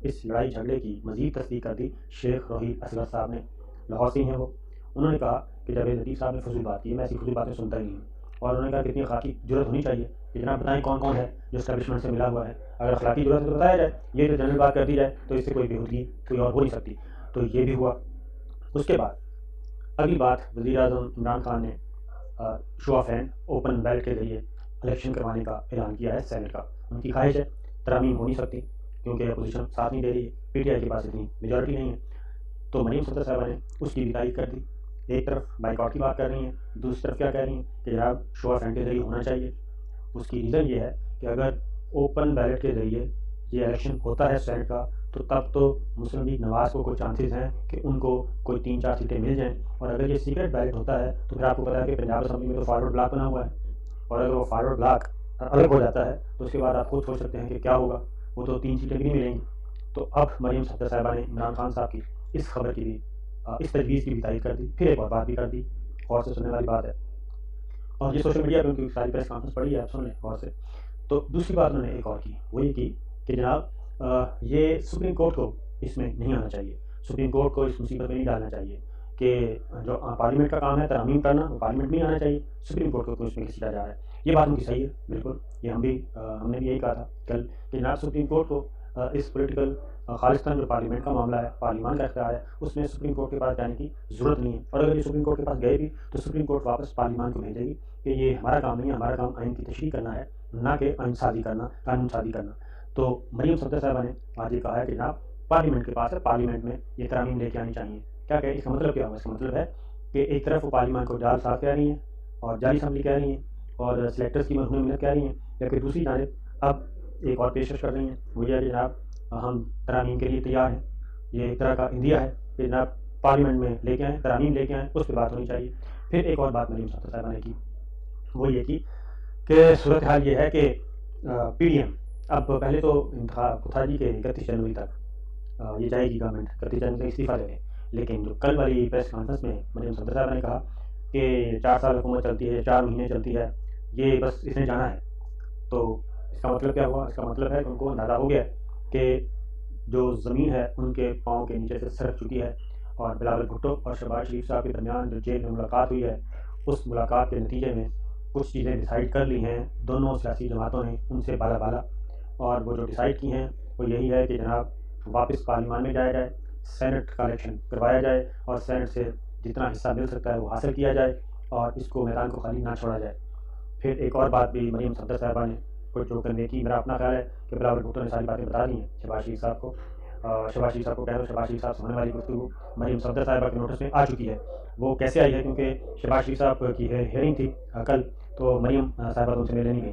اس لڑائی جھگڑے کی مزید تصدیق کر دی شیخ روحیل اصغر صاحب نے، لاہور سے ہیں وہ۔ انہوں نے کہا کہ جاوید لطیف صاحب نے فضول بات کی ہے، میں ایسی فضول باتیں سنتا ہی نہیں ہوں، اور انہوں نے کہا کتنی اخلاقی جرأت ہونی چاہیے کہ جناب بتائیں کون کون ہے جو اسٹیبلشمنٹ سے ملا ہوا ہے، اگر اخلاقی جرأت ہے تو بتایا جائے، یہ تو جنرل بات کر دی جائے تو اس سے کوئی بےہودگی کوئی اور ہو نہیں سکتی۔ تو یہ بھی ہوا۔ اس کے بعد اگلی بات، وزیر اعظم عمران خان نے شو آف ہینڈ اوپن بیلٹ کے ذریعے الیکشن کروانے کا اعلان کیا ہے سینٹ کا۔ ان کی خواہش ہے، ترامیم ہو نہیں سکتی کیونکہ اپوزیشن ساتھ نہیں دے رہی ہے، پی ٹی آئی کے پاس اتنی میجورٹی نہیں ہے، تو مریم صفدر صاحبہ نے اس کی بھی تائید کر دی۔ ایک طرف بائیک آؤٹ کی بات کر رہی ہیں، دوسری طرف کیا کہہ رہی ہیں کہ جناب شو آف ہینڈ کے ذریعے ہونا چاہیے۔ اس کی ریزن یہ ہے کہ اگر اوپن بیلٹ کے ذریعے یہ الیکشن ہوتا ہے سینٹ کا تو تب تو مسلم لیگ نواز کو کوئی چانسز ہیں کہ ان کو کوئی 3-4 سیٹیں مل جائیں، اور اگر یہ سیکرٹ بیلٹ ہوتا ہے تو پھر آپ کو پتا ہے کہ پنجاب اسمبلی میں تو فارورڈ بلاک بنا ہوا ہے، اور اگر وہ فارورڈ بلاک الگ ہو جاتا ہے تو اس کے بعد آپ خود سوچ سکتے ہیں کہ کیا ہوگا، وہ تو 3 سیٹیں بھی نہیں ملیں گی۔ تو اب مریم صفدر صاحبہ نے عمران خان صاحب کی اس خبر کی بھی اس تجویز کی بھی تائید کر دی، پھر ایک اور بات بھی کر دی، غور سے سننے والی بات ہے، اور یہ سوشل میڈیا پہ ان کی ساری پریس کانفرنس پڑھی ہے، آپ سن لیں غور سے۔ تو دوسری بات انہوں نے ایک اور کی، وہ یہ کی کہ جناب یہ سپریم کورٹ کو اس میں نہیں آنا چاہیے، سپریم کورٹ کو اس مصیبت میں نہیں ڈالنا چاہیے کہ جو پارلیمنٹ کا کام ہے ترامیم کرنا، وہ پارلیمنٹ میں آنا چاہیے، سپریم کورٹ کو کیوں اس میں گھسیٹا جا رہا ہے۔ یہ بات ان کی صحیح ہے، بالکل، یہ ہم نے بھی یہی کہا تھا کل کہ جناب سپریم کورٹ کو اس پولیٹیکل خالصتاً جو پارلیمنٹ کا معاملہ ہے، پارلیمان کا اختیار ہے، اس میں سپریم کورٹ کے پاس جانے کی ضرورت نہیں ہے، اور اگر یہ سپریم کورٹ کے پاس گئے بھی تو سپریم کورٹ واپس پارلیمان کو بھیجے گی کہ یہ ہمارا کام نہیں ہے، ہمارا کام آئین کی تشریح کرنا ہے، نہ کہ آئین سازی کرنا، قانون سازی کرنا۔ تو مریم صفدر صاحبہ نے آج یہ کہا ہے کہ جناب پارلیمنٹ کے پاس ہے، پارلیمنٹ میں یہ ترامیم لے کے آنی چاہیے۔ کیا کہ اس کا مطلب کیا ہوا؟ اس کا مطلب ہے کہ ایک طرف وہ پارلیمان کو جال ساز کہہ رہی ہیں اور جعلی اسمبلی کہہ رہی ہیں اور سلیکٹرز کی مرہون منت کہہ رہی ہیں، جبکہ دوسری جانب اب ایک اور پیشکش کر رہی ہیں، وہ یہ ہے کہ جناب ہم ترامیم کے لیے تیار ہیں۔ یہ ایک طرح کا اندیہ ہے کہ جناب پارلیمنٹ میں لے کے آئیں، ترامیم لے کے آئیں، اس پہ بات ہونی چاہیے۔ پھر ایک اور بات مریم صفدر صاحبہ نے کی، وہ یہ کی کہ صورتحال یہ ہے کہ پی ڈی ایم اب پہلے تو انتخاب تھا جی کہ 31 جنوری تک یہ جائے گی گورنمنٹ، 31 جنوری تک استعفیٰ دے دیں، لیکن جو کل والی پریس کانفرنس میں مریم صفدر صاحبہ نے کہا کہ 4 سال حکومت چلتی ہے، 4 مہینے چلتی ہے، یہ بس اس نے جانا ہے۔ تو اس کا مطلب کیا ہوا؟ اس کا مطلب ہے کہ ان کو اندازہ ہو گیا کہ جو زمین ہے ان کے پاؤں کے نیچے سے سرک چکی ہے، اور بلاول بھٹو اور شہباز شریف صاحب کے درمیان جو جیل میں ملاقات ہوئی ہے، اس ملاقات کے نتیجے میں کچھ چیزیں ڈیسائیڈ کر لی ہیں دونوں سیاسی جماعتوں نے ان سے بالا، اور وہ جو ڈیسائیڈ کی ہیں وہ یہی ہے کہ جناب واپس پارلیمان میں جایا جائے، سینٹ کا الیکشن کروایا جائے، اور سینٹ سے جتنا حصہ مل سکتا ہے وہ حاصل کیا جائے، اور اس کو میدان کو خالی نہ چھوڑا جائے۔ پھر ایک اور بات بھی مریم صفدر صاحبہ نے کوئی جو کنوے کی، میرا اپنا خیال ہے کہ بلاول بھٹو نے ساری باتیں بتا دی ہیں شہباز شریف صاحب کو، شہباز شریف صاحب کو کہہ دو، شہباز شریف صاحب سے ہونے والی گفتگو مریم صفدر صاحبہ کے نوٹس میں آ چکی ہے۔ وہ کیسے آئی ہے؟ کیونکہ شہباز شریف صاحب کی ہیئرنگ تھی کل، تو مریم صاحبہ تو ان سے ملنے نہیں گئی،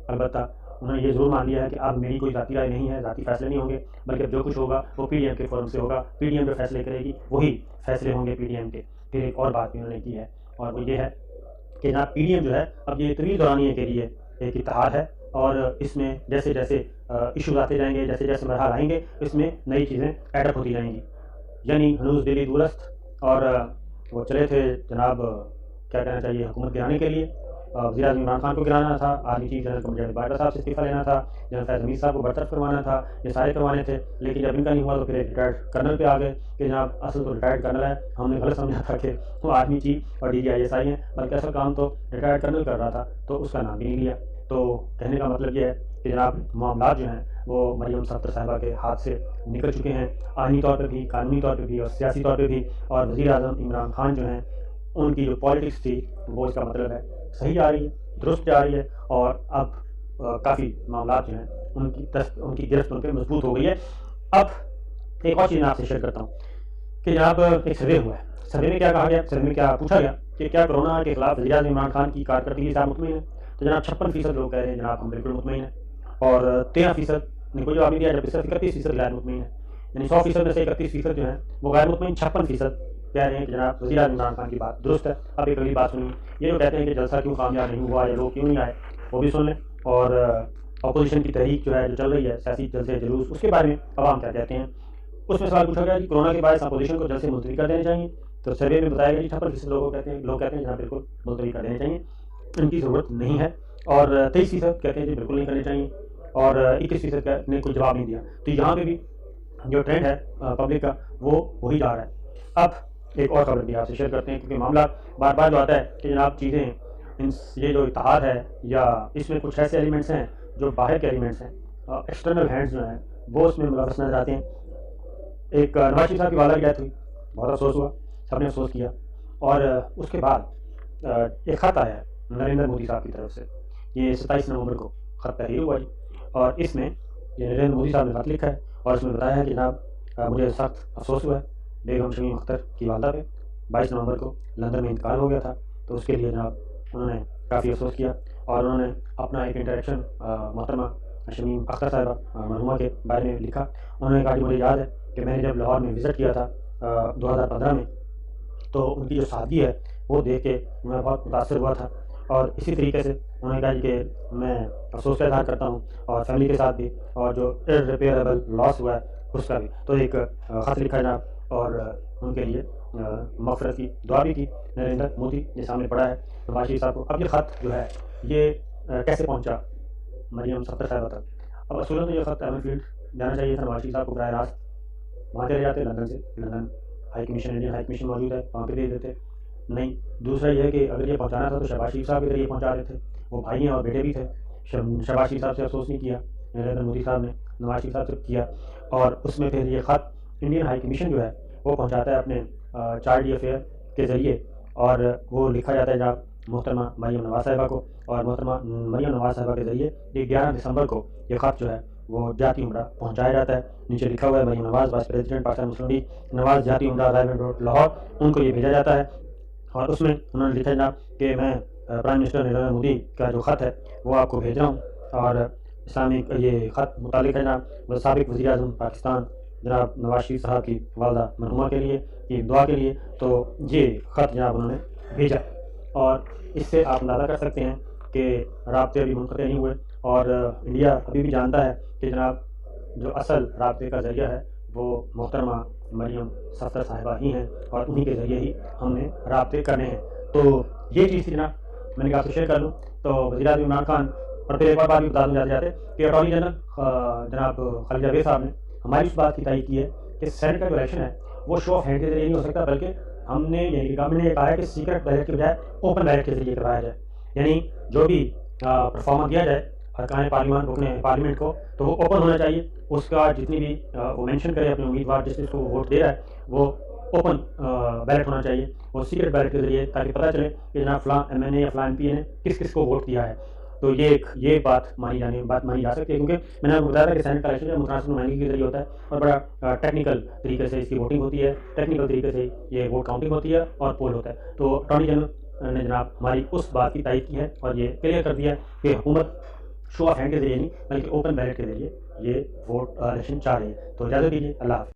البتہ انہوں نے یہ ضرور مان لیا ہے کہ اب میری کوئی ذاتی رائے نہیں ہے، ذاتی فیصلے نہیں ہوں گے، بلکہ جو کچھ ہوگا وہ پی ڈی ایم کے فورم سے ہوگا، پی ڈی ایم جو فیصلے کرے گی وہی فیصلے ہوں گے پی ڈی ایم کے۔ پھر ایک اور بات بھی انہوں نے کی ہے، اور وہ یہ ہے کہ جناب پی ڈی ایم جو ہے اب یہ طویل دورانیے کے لیے ایک اتحاد ہے، اور اس میں جیسے جیسے ایشوز آتے جائیں گے، جیسے جیسے مرحلہ آئیں گے، اس میں نئی چیزیں ایڈ اپ ہوتی جائیں گی۔ یعنی ہنوز دلی دورست، اور وہ چلے تھے جناب کیا کہنا چاہیے حکومت گرانے کے لیے، وزیر اعظم عمران خان کو گرانا تھا، army chief general commander Bajwa صاحب سے استعفیٰ لینا تھا، جنرل فیض حمید صاحب کو برطرف کروانا تھا، یہ سارے کروانے تھے، لیکن جب ان کا نہیں ہوا تو پھر ایک ریٹائرڈ کرنل پہ آ گئے کہ جناب اصل تو ریٹائرڈ کرنل ہے، ہم نے غلط سمجھا تھا کہ وہ آرمی چیف اور D G I S I ہیں، بلکہ اصل کام تو ریٹائرڈ کرنل کر رہا تھا، تو اس کا نام بھی نہیں لیا۔ تو کہنے کا مطلب یہ ہے کہ جناب معاملات جو ہیں وہ مریم صفدر صاحبہ کے ہاتھ سے نکل چکے ہیں، آئینی طور پہ بھی، قانونی طور پہ بھی، اور سیاسی طور پہ بھی، اور وزیر اعظم عمران خان جو ہیں ان کی جو پالیٹکس تھی وہ اس کا مطلب ہے صحیح جا رہی ہے، درست جا رہی ہے، اور اب کافی معاملات جو ہیں ان کی گرفت ان پہ مضبوط ہو گئی ہے۔ اب ایک اور چیز میں آپ سے شیئر کرتا ہوں کہ جناب ایک سروے ہوا ہے، سروے میں کیا کہا گیا، سروے میں کیا پوچھا گیا کہ کیا کرونا کے خلاف وزیر اعظم عمران خان کی کارکردگی سے آپ مطمئن ہیں؟ تو جناب 56% لوگ کہہ رہے ہیں جناب ہم بالکل مطمئن ہیں، اور 13% نے کوئی جواب نہیں دیا، جبکہ صرف 31% غیر مطمئن ہے، یعنی 100% میں سے 31% جو ہیں وہ غیر مطمئن، 56% کہہ رہے ہیں کہ جناب وزیر اعظم عمران خان کی بات درست ہے۔ اب ایک اگلی بات سنیے، یہ جو کہتے ہیں کہ جلسہ کیوں کامیاب نہیں ہوا یا لوگ کیوں نہیں آئے، وہ بھی سن لیں، اور اپوزیشن کی تحریک جو ہے جو چل رہی ہے، سیاسی جلسے جلوس، اس کے بارے میں عوام کیا کہتے ہیں۔ اس میں سوال پوچھا گیا کہ کورونا کے باعث اپوزیشن کو جلسے ملتوی کر دینے چاہیے، تو سروے میں بتایا گیا کہ 56% لوگ کہتے ہیں جناب بالکل ملتوی کر دینے چاہیے، ان کی ضرورت نہیں ہے، اور 23% کہتے ہیں جی بالکل نہیں کرنے چاہیے، اور 21% نے کوئی جواب نہیں دیا۔ تو یہاں پہ بھی جو ٹرینڈ ہے پبلک کا وہ وہی جا رہا ہے۔ اب ایک اور خبر بھی آپ سے شیئر کرتے ہیں، کیونکہ معاملہ بار بار جو آتا ہے کہ جناب چیزیں یہ جو اتحاد ہے یا اس میں کچھ ایسے ایلیمنٹس ہیں جو باہر کے ایلیمنٹس ہیں، ایکسٹرنل ہینڈز جو ہیں وہ اس میں ملوث نظر آتے ہیں۔ ایک نواز شریف صاحب کی والدہ کی ڈیتھ ہوئی، بہت افسوس ہوا، سب نے افسوس کیا، اور اس کے بعد ایک خط آیا ہے نریندر مودی صاحب کی طرف سے، یہ 27 نومبر کو خط تحریر ہوا جی، اور اس میں یہ نریندر مودی صاحب نے خط لکھا ہے اور اس میں بتایا ہے کہ جناب مجھے سخت افسوس ہوا ہے بیگم شمیم اختر کی والدہ پہ، 22 نومبر کو لندن میں انتقال ہو گیا تھا، تو اس کے لیے جناب انہوں نے کافی افسوس کیا، اور انہوں نے اپنا ایک انٹریکشن محترمہ شمیم اختر صاحبہ مرحومہ کے بارے میں لکھا۔ انہوں نے کہا کہ مجھے یاد ہے کہ میں نے جب لاہور میں وزٹ کیا تھا 2015 میں، تو ان کی جو سادگی ہے وہ دیکھ کے میں بہت متاثر ہوا تھا، اور اسی طریقے سے انہوں نے کہا کہ میں افسوس کا اظہار کرتا ہوں، اور فیملی کے ساتھ بھی، اور جو ارریپیئربل لاس ہوا ہے اس کا بھی۔ تو ایک خط لکھا جناب، اور ان کے لیے مغفرت کی دعا بھی کی نریندر مودی، یہ سامنے پڑا ہے نواز شریف صاحب کو۔ اب یہ خط جو ہے یہ کیسے پہنچا مریم صفدر صاحبہ تک؟ اب اصولاً تو یہ خط ایمن فیلڈ جانا چاہیے تھا نواز شریف صاحب کو براہ راست، وہاں چلے جاتے لندن سے، London high commission, Indian high commission موجود ہے، وہاں پہ دے دیتے۔ نہیں، دوسرا یہ ہے کہ اگر یہ پہنچانا تھا تو شہباز شریف صاحب کے ذریعے پہنچا دیتے، وہ بھائی ہیں اور بیٹے بھی تھے۔ شہباز شریف صاحب سے افسوس نہیں کیا نریندر مودی صاحب نے، نواز شریف صاحب سے کیا، اور اس میں پھر یہ خط انڈین ہائی کمیشن جو ہے وہ پہنچاتا ہے اپنے چارٹی افیئر کے ذریعے، اور وہ لکھا جاتا ہے جناب محترمہ مریم نواز صاحبہ کو، اور محترمہ مریم نواز صاحبہ کے ذریعے یہ 11 دسمبر کو یہ خط جو ہے وہ جاتی عمرہ پہنچایا جاتا ہے۔ نیچے لکھا ہوا ہے مریم نواز وائس پریزیڈنٹ پاکستان مسلم لیگ، نواز جاتی عمرہ رائے روڈ لاہور، ان کو یہ بھیجا جاتا ہے، اور اس میں انہوں نے لکھا جناب کہ میں پرائم منسٹر نریندر مودی کا جو خط ہے وہ آپ کو بھیج رہا ہوں، اور اسلامک یہ خط متعلق ہے جناب وہ سابق وزیر اعظم پاکستان جناب نواز شریف صاحب کی والدہ مرحومہ کے لیے، کی دعا کے لیے۔ تو یہ خط جناب انہوں نے بھیجا، اور اس سے آپ اندازہ کر سکتے ہیں کہ رابطے ابھی منقطع نہیں ہوئے، اور انڈیا ابھی بھی جانتا ہے کہ جناب جو اصل رابطے کا ذریعہ ہے وہ محترمہ مریم صفدر صاحبہ ہی ہیں، اور انہی کے ذریعے ہی ہم نے رابطے کرنے ہیں۔ تو یہ چیز تھی جناب، میں نے کہا آپ سے شیئر کر لوں۔ تو وزیر اعظم عمران خان، اور پھر ایک اور بات بھی بتا دوں جاتے جاتے کہ اٹارنی جنرل جناب خالد جاوید صاحب نے ہماری اس بات کی تائید کی ہے کہ سینٹ کا جو الیکشن ہے وہ شو آف ہینڈ کے ذریعے نہیں ہو سکتا، بلکہ ہم نے یعنی گورنمنٹ نے یہ کہا ہے کہ سیکرٹ بیلٹ کے بجائے اوپن بیلٹ کے ذریعے کروایا جائے، یعنی جو بھی پرفارمنس دیا جائے ارکان پارلیمان رکن پارلیمنٹ کو تو وہ اوپن ہونا چاہیے، اس کا جتنی بھی وہ مینشن کرے اپنے امیدوار جس کو ووٹ دے رہا ہے وہ اوپن بیلٹ ہونا چاہیے، وہ سیکرٹ بیلٹ کے ذریعے، تاکہ پتہ چلے کہ جناب فلاں ایم این اے یا فلاں ایم پی نے کس کس کو ووٹ دیا ہے۔ تو یہ بات مانی جا سکتی ہے، کیونکہ میں نے آپ کو بتایا تھا کہ سینٹ کا الیکشن جو متناسب نمائندگی کے ذریعے ہوتا ہے، اور بڑا ٹیکنیکل طریقے سے اس کی ووٹنگ ہوتی ہے، ٹیکنیکل طریقے سے یہ ووٹ کاؤنٹنگ ہوتی ہے اور پول ہوتا ہے۔ تو اٹارنی جنرل نے جناب ہماری اس بات کی تائید کی ہے اور یہ کلیئر کر دیا ہے کہ حکومت شو آف ہینڈ کے ذریعے نہیں بلکہ اوپن بیلٹ کے ذریعے یہ ووٹ الیکشن چاہ رہی ہے۔ تو اجازت دیجیے، اللہ حافظ۔